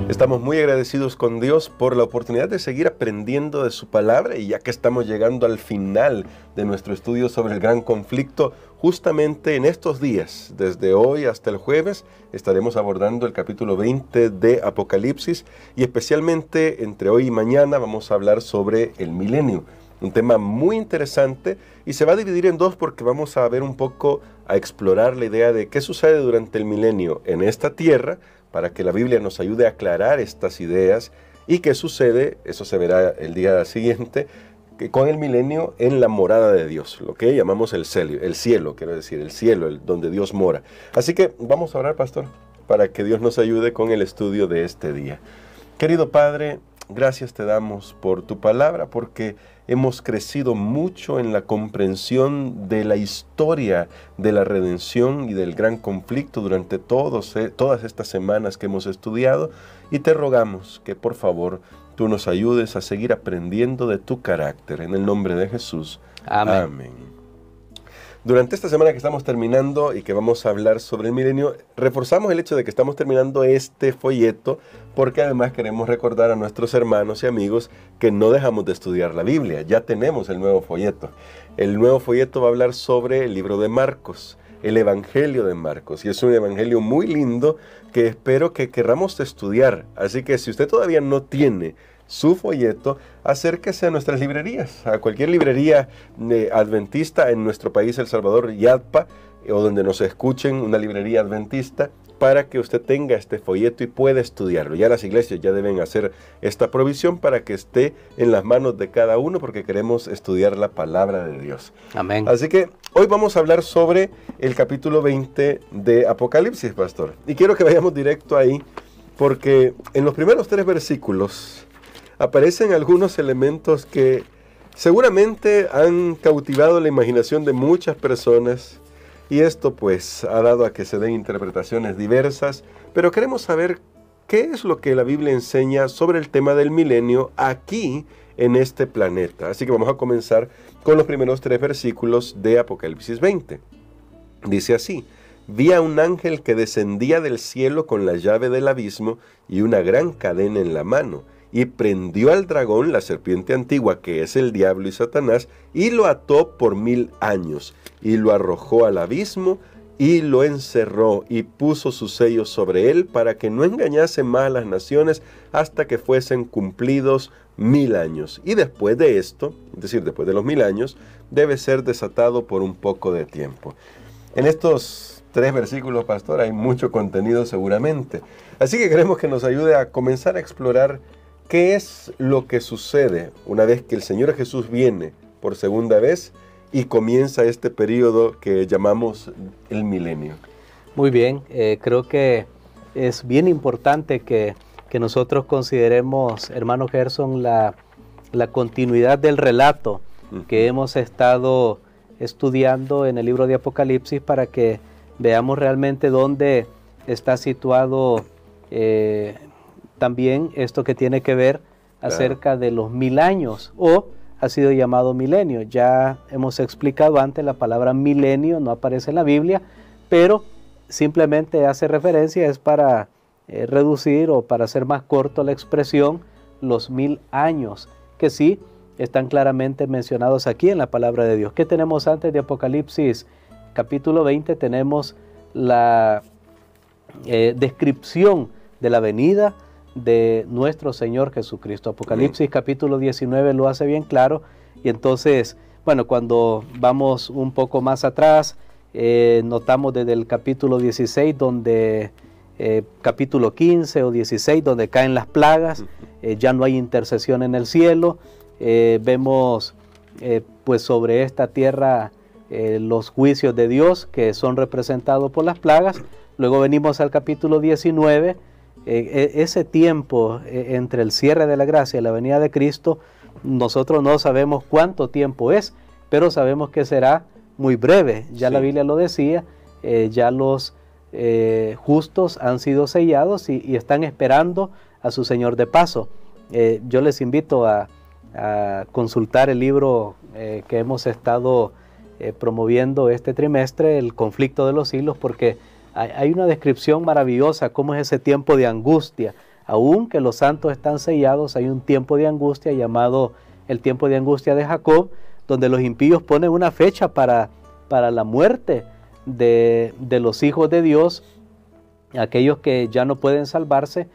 Estamos muy agradecidos con Dios por la oportunidad de seguir aprendiendo de su palabra, y ya que estamos llegando al final de nuestro estudio sobre el gran conflicto, justamente en estos días, desde hoy hasta el jueves, estaremos abordando el capítulo 20 de Apocalipsis, y especialmente entre hoy y mañana vamos a hablar sobre el milenio. Un tema muy interesante, y se va a dividir en dos porque vamos a ver un poco, a explorar la idea de qué sucede durante el milenio en esta tierra, para que la Biblia nos ayude a aclarar estas ideas, y qué sucede, eso se verá el día siguiente, que con el milenio en la morada de Dios, lo que llamamos el cielo, quiero decir, el cielo, donde Dios mora. Así que vamos a orar, pastor, para que Dios nos ayude con el estudio de este día. Querido Padre, gracias te damos por tu palabra, porque hemos crecido mucho en la comprensión de la historia de la redención y del gran conflicto durante todas estas semanas que hemos estudiado, y te rogamos que por favor tú nos ayudes a seguir aprendiendo de tu carácter. En el nombre de Jesús. Amén. Amén. Durante esta semana que estamos terminando y que vamos a hablar sobre el milenio, reforzamos el hecho de que estamos terminando este folleto porque además queremos recordar a nuestros hermanos y amigos que no dejamos de estudiar la Biblia. Ya tenemos el nuevo folleto. El nuevo folleto va a hablar sobre el libro de Marcos, el Evangelio de Marcos, y es un evangelio muy lindo que espero que querramos estudiar. Así que si usted todavía no tiene su folleto, acérquese a nuestras librerías, a cualquier librería adventista en nuestro país, El Salvador, YADPA, o donde nos escuchen, una librería adventista, para que usted tenga este folleto y pueda estudiarlo. Ya las iglesias ya deben hacer esta provisión para que esté en las manos de cada uno, porque queremos estudiar la palabra de Dios. Amén. Así que hoy vamos a hablar sobre el capítulo 20 de Apocalipsis, pastor. Y quiero que vayamos directo ahí, porque en los primeros 3 versículos aparecen algunos elementos que seguramente han cautivado la imaginación de muchas personas, y esto pues ha dado a que se den interpretaciones diversas, pero queremos saber qué es lo que la Biblia enseña sobre el tema del milenio aquí en este planeta. Así que vamos a comenzar con los primeros 3 versículos de Apocalipsis 20. Dice así: vi a un ángel que descendía del cielo con la llave del abismo y una gran cadena en la mano, y prendió al dragón, la serpiente antigua, que es el diablo y Satanás, y lo ató por 1000 años, y lo arrojó al abismo, y lo encerró, y puso sus sellos sobre él, para que no engañase más a las naciones, hasta que fuesen cumplidos 1000 años. Y después de esto, es decir, después de los 1000 años, debe ser desatado por un poco de tiempo. En estos 3 versículos, pastor, hay mucho contenido seguramente. Así que queremos que nos ayude a comenzar a explorar ¿qué es lo que sucede una vez que el Señor Jesús viene por segunda vez y comienza este periodo que llamamos el milenio? Muy bien, creo que es bien importante que nosotros consideremos, hermano Gerson, la continuidad del relato que hemos estado estudiando en el libro de Apocalipsis, para que veamos realmente dónde está situado también esto que tiene que ver acerca de los 1000 años, o ha sido llamado milenio. Ya hemos explicado antes, la palabra milenio no aparece en la Biblia, pero simplemente hace referencia, es para reducir o para hacer más corto la expresión, los 1000 años, que sí están claramente mencionados aquí en la palabra de Dios. ¿Qué tenemos antes de Apocalipsis capítulo 20? Tenemos la descripción de la venida de nuestro Señor Jesucristo. Apocalipsis capítulo 19 lo hace bien claro, y entonces, bueno, cuando vamos un poco más atrás, notamos desde el capítulo 16, donde capítulo 15 o 16, donde caen las plagas, ya no hay intercesión en el cielo, vemos pues sobre esta tierra los juicios de Dios que son representados por las plagas. Luego venimos al capítulo 19, ese tiempo entre el cierre de la gracia y la venida de Cristo, nosotros no sabemos cuánto tiempo es, pero sabemos que será muy breve. Ya la Biblia lo decía, ya los justos han sido sellados y están esperando a su Señor de paso. Yo les invito a consultar el libro que hemos estado promoviendo este trimestre el conflicto de los siglos, porque hay una descripción maravillosa, cómo es ese tiempo de angustia. Aunque los santos están sellados, hay un tiempo de angustia llamado el tiempo de angustia de Jacob, donde los impíos ponen una fecha para la muerte de los hijos de Dios. Aquellos que ya no pueden salvarse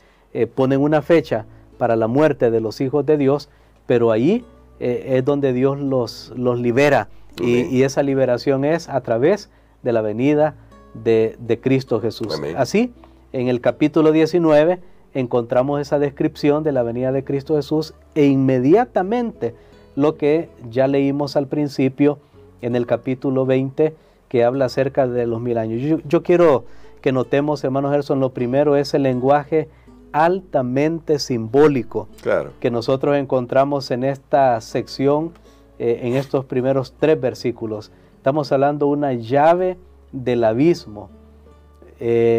ponen una fecha para la muerte de los hijos de Dios, pero ahí es donde Dios los libera, y esa liberación es a través de la venida de Cristo Jesús. Amén. Así, en el capítulo 19 encontramos esa descripción de la venida de Cristo Jesús, e inmediatamente lo que ya leímos al principio en el capítulo 20, que habla acerca de los 1000 años. Yo quiero que notemos, hermano Gerson, lo primero es el lenguaje altamente simbólico, claro, que nosotros encontramos en esta sección, en estos primeros 3 versículos. Estamos hablando de una llave del abismo,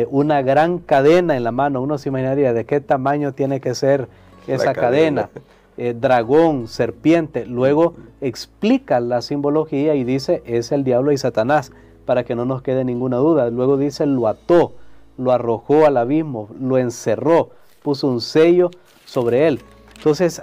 una gran cadena en la mano. Uno se imaginaría de qué tamaño tiene que ser esa cadena. Dragón, serpiente. Luego explica la simbología y dice, es el diablo y Satanás, para que no nos quede ninguna duda. Luego dice, lo ató, lo arrojó al abismo, lo encerró, puso un sello sobre él. Entonces,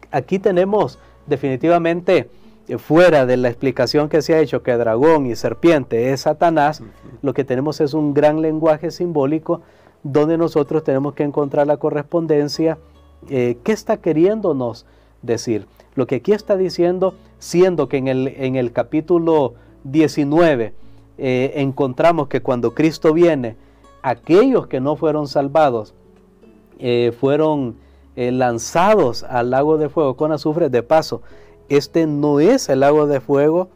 aquí tenemos definitivamente, fuera de la explicación que se ha hecho, que dragón y serpiente es Satanás, lo que tenemos es un gran lenguaje simbólico, donde nosotros tenemos que encontrar la correspondencia. ¿Qué está queriéndonos decir? Lo que aquí está diciendo, siendo que en el capítulo 19 encontramos que cuando Cristo viene, aquellos que no fueron salvados fueron lanzados al lago de fuego con azufre. De paso, este no es el lago de fuego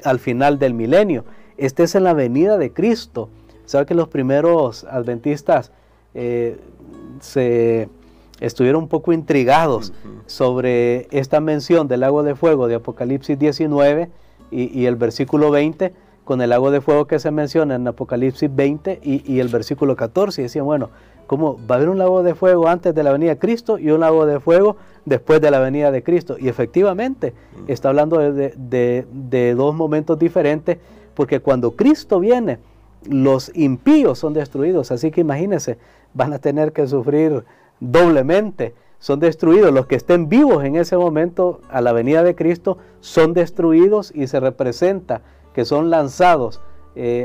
al final del milenio, este es en la venida de Cristo. ¿Sabe que los primeros adventistas se estuvieron un poco intrigados sobre esta mención del lago de fuego de Apocalipsis 19 y el versículo 20, con el lago de fuego que se menciona en Apocalipsis 20 y el versículo 14? Y decían, bueno, ¿cómo va a haber un lago de fuego antes de la venida de Cristo y un lago de fuego después de la venida de Cristo? Y efectivamente está hablando de 2 momentos diferentes, porque cuando Cristo viene, los impíos son destruidos. Así que imagínense, van a tener que sufrir doblemente. Son destruidos. Los que estén vivos en ese momento a la venida de Cristo son destruidos, y se representa que son lanzados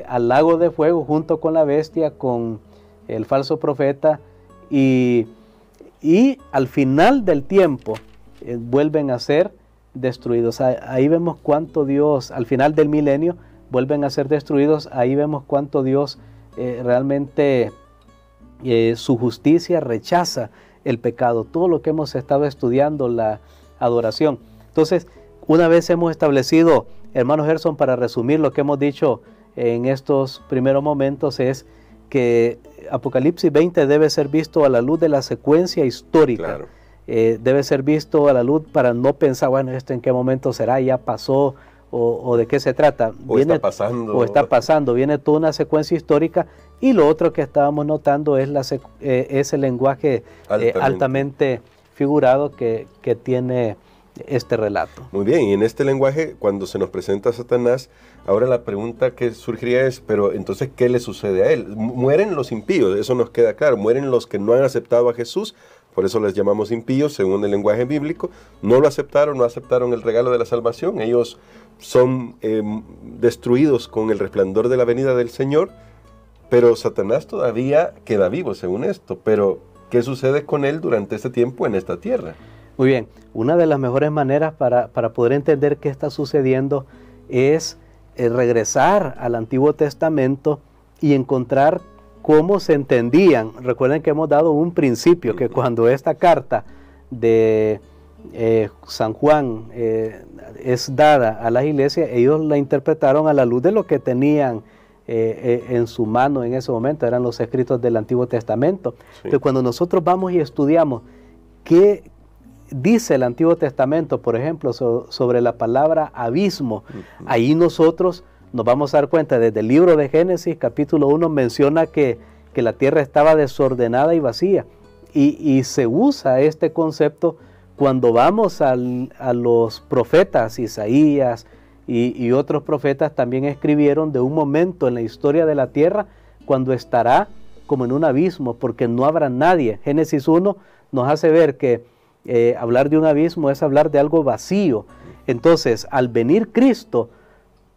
al lago de fuego junto con la bestia, con el falso profeta, y al final del tiempo vuelven a ser destruidos. Ahí vemos cuánto Dios, al final del milenio, vuelven a ser destruidos. Ahí vemos cuánto Dios realmente su justicia rechaza el pecado. Todo lo que hemos estado estudiando, la adoración. Entonces, una vez hemos establecido, hermano Gerson, para resumir lo que hemos dicho en estos primeros momentos, es que Apocalipsis 20 debe ser visto a la luz de la secuencia histórica. Claro. Debe ser visto a la luz para no pensar, bueno, ¿esto en qué momento será? ¿Ya pasó? ¿O de qué se trata? Está pasando. Viene toda una secuencia histórica. Y lo otro que estábamos notando es el lenguaje altamente figurado que tiene este relato. Muy bien, y en este lenguaje, cuando se nos presenta a Satanás, ahora la pregunta que surgiría es, pero entonces, ¿qué le sucede a él? Mueren los impíos, eso nos queda claro, mueren los que no han aceptado a Jesús, por eso les llamamos impíos según el lenguaje bíblico. No lo aceptaron, no aceptaron el regalo de la salvación, ellos son destruidos con el resplandor de la venida del Señor, pero Satanás todavía queda vivo según esto. Pero ¿qué sucede con él durante este tiempo en esta tierra? Muy bien, una de las mejores maneras para poder entender qué está sucediendo es regresar al Antiguo Testamento y encontrar cómo se entendían. Recuerden que hemos dado un principio, que cuando esta carta de San Juan es dada a las iglesias, ellos la interpretaron a la luz de lo que tenían en su mano en ese momento, eran los escritos del Antiguo Testamento. Sí. Pero cuando nosotros vamos y estudiamos qué dice el Antiguo Testamento, por ejemplo, sobre la palabra abismo, ahí nosotros nos vamos a dar cuenta, desde el libro de Génesis, capítulo 1, menciona que la tierra estaba desordenada y vacía, y se usa este concepto cuando vamos a los profetas Isaías, y otros profetas también escribieron de un momento en la historia de la tierra cuando estará como en un abismo, porque no habrá nadie. Génesis 1 nos hace ver que hablar de un abismo es hablar de algo vacío. Entonces, al venir Cristo,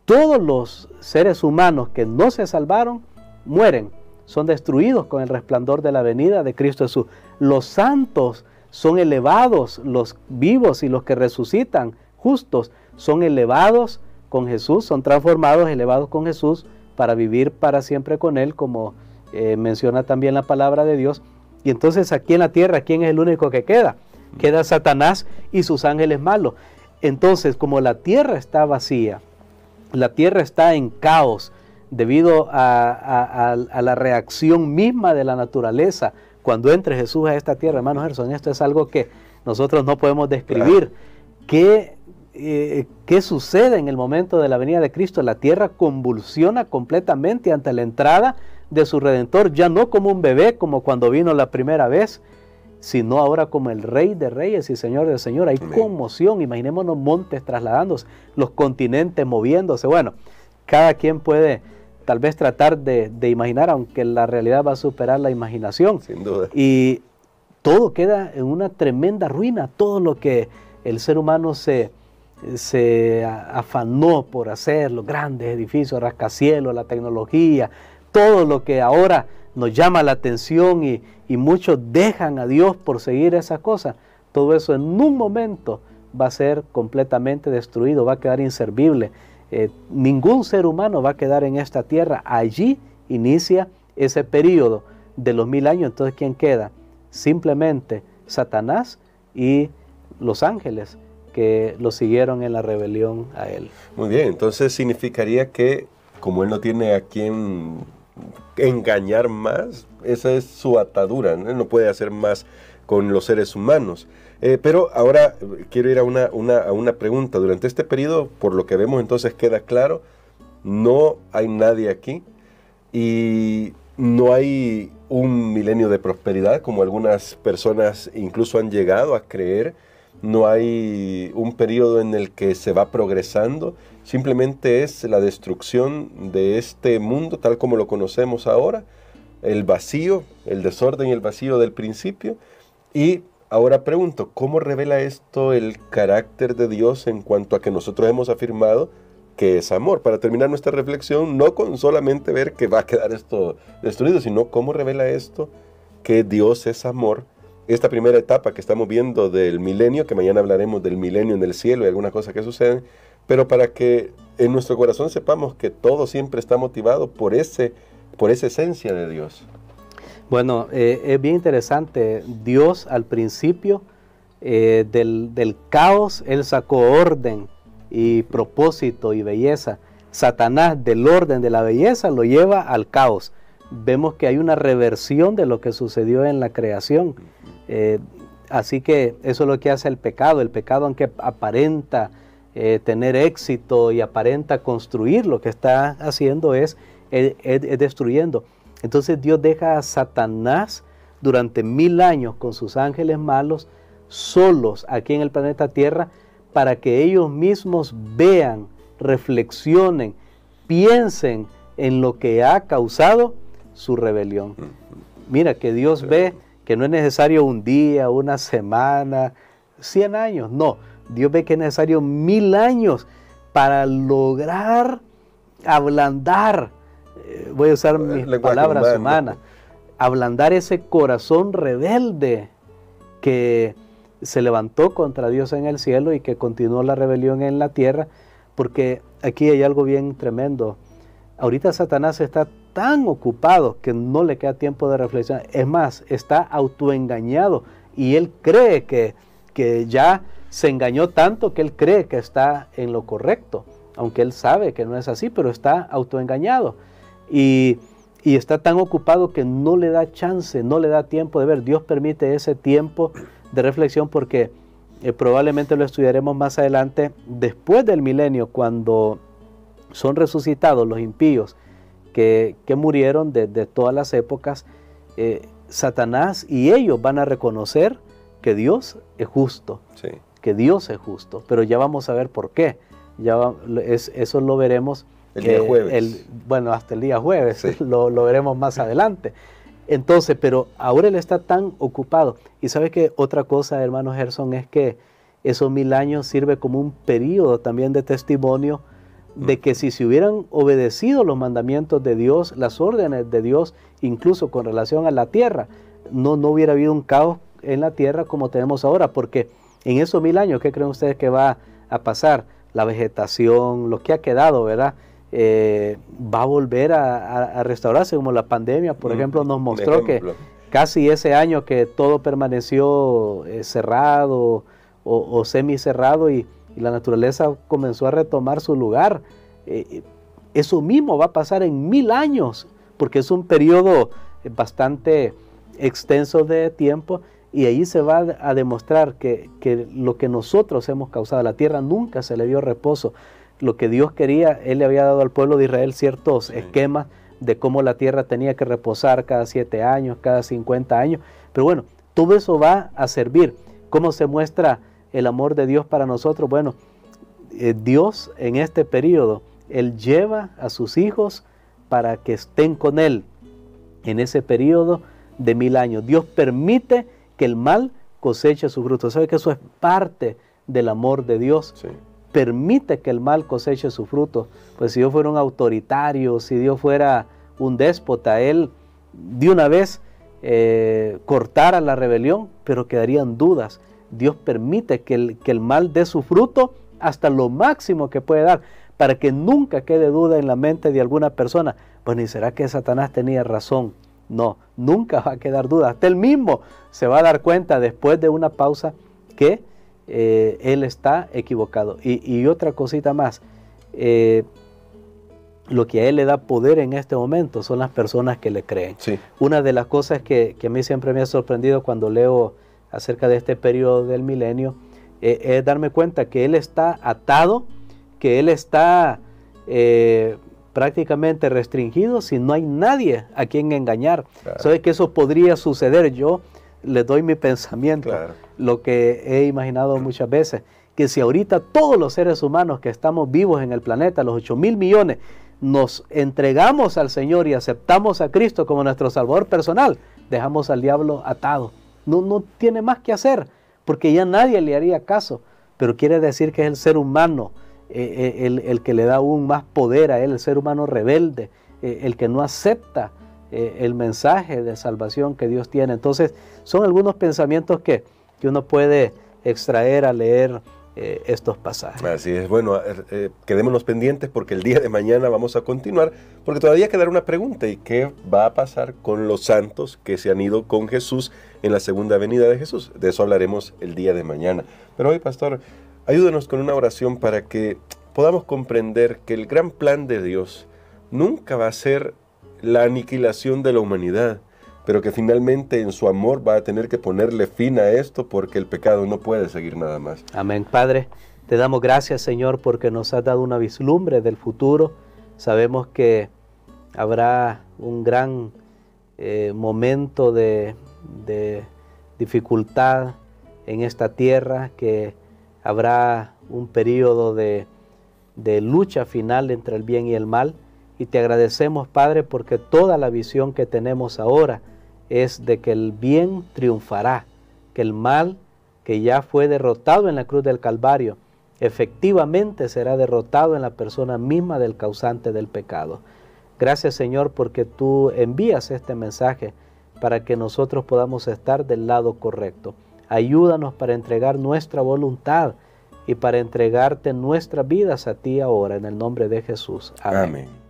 todos los seres humanos que no se salvaron, mueren, son destruidos con el resplandor de la venida de Cristo Jesús. Los santos son elevados, los vivos y los que resucitan, justos, son elevados con Jesús, son transformados, elevados con Jesús para vivir para siempre con Él, como menciona también la palabra de Dios. Y entonces aquí en la tierra, ¿quién es el único que queda? Queda Satanás y sus ángeles malos. Entonces, como la tierra está vacía, la tierra está en caos debido a la reacción misma de la naturaleza. Cuando entre Jesús a esta tierra, hermano Gerson, esto es algo que nosotros no podemos describir. ¿Qué sucede en el momento de la venida de Cristo? La tierra convulsiona completamente ante la entrada de su Redentor, ya no como un bebé, como cuando vino la primera vez, sino ahora como el Rey de Reyes y Señor de Señores. Hay conmoción, imaginémonos montes trasladándose, los continentes moviéndose. Bueno, cada quien puede tal vez tratar de imaginar, aunque la realidad va a superar la imaginación. Sin duda. Y todo queda en una tremenda ruina, todo lo que el ser humano se afanó por hacer, los grandes edificios, rascacielos, la tecnología, todo lo que ahora nos llama la atención y muchos dejan a Dios por seguir esas cosas, todo eso en un momento va a ser completamente destruido, va a quedar inservible. Ningún ser humano va a quedar en esta tierra. Allí inicia ese periodo de los 1000 años. Entonces, ¿quién queda? Simplemente Satanás y los ángeles que lo siguieron en la rebelión a él. Muy bien, entonces significaría que como él no tiene a quien engañar más, esa es su atadura, ¿no? Él no puede hacer más con los seres humanos. Pero ahora quiero ir a una pregunta. Durante este periodo, por lo que vemos entonces queda claro, no hay nadie aquí y no hay un milenio de prosperidad como algunas personas incluso han llegado a creer. No hay un periodo en el que se va progresando, simplemente es la destrucción de este mundo tal como lo conocemos ahora, el vacío, el desorden y el vacío del principio. Y ahora pregunto, ¿cómo revela esto el carácter de Dios en cuanto a que nosotros hemos afirmado que es amor? Para terminar nuestra reflexión, no con solamente ver que va a quedar esto destruido, sino cómo revela esto que Dios es amor. Esta primera etapa que estamos viendo del milenio, que mañana hablaremos del milenio en el cielo y alguna cosa que sucede, pero para que en nuestro corazón sepamos que todo siempre está motivado por esa esencia de Dios. Bueno, es bien interesante. Dios al principio del caos, Él sacó orden y propósito y belleza. Satanás del orden de la belleza lo lleva al caos. Vemos que hay una reversión de lo que sucedió en la creación. Así que eso es lo que hace el pecado. El pecado, aunque aparenta tener éxito y aparenta construir, lo que está haciendo es destruyendo. Entonces Dios deja a Satanás durante 1000 años con sus ángeles malos solos aquí en el planeta Tierra para que ellos mismos vean, reflexionen, piensen en lo que ha causado su rebelión. Mira que Dios ve que no es necesario un día, una semana, 100 años, no. Dios ve que es necesario 1000 años para ablandar, voy a usar mis palabras humanas, ablandar ese corazón rebelde que se levantó contra Dios en el cielo y que continuó la rebelión en la tierra, porque aquí hay algo bien tremendo. Ahorita Satanás está tan ocupado que no le queda tiempo de reflexionar. Es más, está autoengañado y él cree que ya se engañó tanto que él cree que está en lo correcto, aunque él sabe que no es así, pero está autoengañado. Y está tan ocupado que no le da chance, no le da tiempo de ver. Dios permite ese tiempo de reflexión porque probablemente lo estudiaremos más adelante, después del milenio, cuando son resucitados los impíos que murieron de todas las épocas. Satanás y ellos van a reconocer que Dios es justo, sí, que Dios es justo, pero ya vamos a ver por qué. Eso lo veremos el día jueves. Bueno, hasta el día jueves, sí. lo veremos más adelante. Entonces, pero ahora él está tan ocupado. Y sabe que otra cosa, hermano Gerson, es que esos 1000 años sirve como un periodo también de testimonio de que si se hubieran obedecido los mandamientos de Dios, las órdenes de Dios, incluso con relación a la tierra, no hubiera habido un caos en la tierra como tenemos ahora, porque en esos 1000 años, ¿qué creen ustedes que va a pasar? La vegetación, lo que ha quedado, ¿verdad? Va a volver a restaurarse, como la pandemia, por ejemplo, nos mostró que casi ese año que todo permaneció cerrado o semicerrado y la naturaleza comenzó a retomar su lugar. Eso mismo va a pasar en 1000 años, porque es un periodo bastante extenso de tiempo, y ahí se va a demostrar que lo que nosotros hemos causado a la tierra nunca se le dio reposo. Lo que Dios quería, Él le había dado al pueblo de Israel ciertos esquemas de cómo la tierra tenía que reposar cada 7 años, cada 50 años. Pero bueno, todo eso va a servir. ¿Cómo se muestra el amor de Dios para nosotros? Bueno, Dios en este periodo, Él lleva a sus hijos para que estén con Él en ese periodo de 1000 años. Dios permite que el mal coseche su fruto. ¿Sabe que eso es parte del amor de Dios? Sí. Permite que el mal coseche su fruto. Pues si Dios fuera un autoritario, si Dios fuera un déspota, Él de una vez cortara la rebelión, pero quedarían dudas. Dios permite que el mal dé su fruto hasta lo máximo que puede dar, para que nunca quede duda en la mente de alguna persona. Bueno, ¿y será que Satanás tenía razón? No, nunca va a quedar duda. Hasta él mismo se va a dar cuenta después de una pausa que él está equivocado. Y otra cosita más, lo que a él le da poder en este momento son las personas que le creen. Sí. Una de las cosas que a mí siempre me ha sorprendido cuando leo acerca de este periodo del milenio es darme cuenta que él está atado, que él está prácticamente restringido si no hay nadie a quien engañar. Claro. ¿Sabe que eso podría suceder? Yo le doy mi pensamiento, claro, lo que he imaginado muchas veces, que si ahorita todos los seres humanos que estamos vivos en el planeta, los 8,000 millones, nos entregamos al Señor y aceptamos a Cristo como nuestro Salvador personal, dejamos al diablo atado. No tiene más que hacer, porque ya nadie le haría caso, pero quiere decir que es el ser humano el que le da aún más poder a él, el ser humano rebelde, el que no acepta el mensaje de salvación que Dios tiene. Entonces, son algunos pensamientos que uno puede extraer al leer estos pasajes. Así es. Bueno, quedémonos pendientes porque el día de mañana vamos a continuar, porque todavía quedará una pregunta: ¿y qué va a pasar con los santos que se han ido con Jesús en la segunda venida de Jesús? De eso hablaremos el día de mañana. Pero hoy, pastor, ayúdenos con una oración para que podamos comprender que el gran plan de Dios nunca va a ser la aniquilación de la humanidad, pero que finalmente en su amor va a tener que ponerle fin a esto, porque el pecado no puede seguir nada más. Amén. Padre, te damos gracias, Señor, porque nos has dado una vislumbre del futuro. Sabemos que habrá un gran momento de dificultad en esta tierra, que habrá un periodo de lucha final entre el bien y el mal. Y te agradecemos, Padre, porque toda la visión que tenemos ahora es de que el bien triunfará, que el mal, que ya fue derrotado en la cruz del Calvario, efectivamente será derrotado en la persona misma del causante del pecado. Gracias, Señor, porque tú envías este mensaje para que nosotros podamos estar del lado correcto. Ayúdanos para entregar nuestra voluntad y para entregarte nuestras vidas a ti ahora, en el nombre de Jesús. Amén. Amén.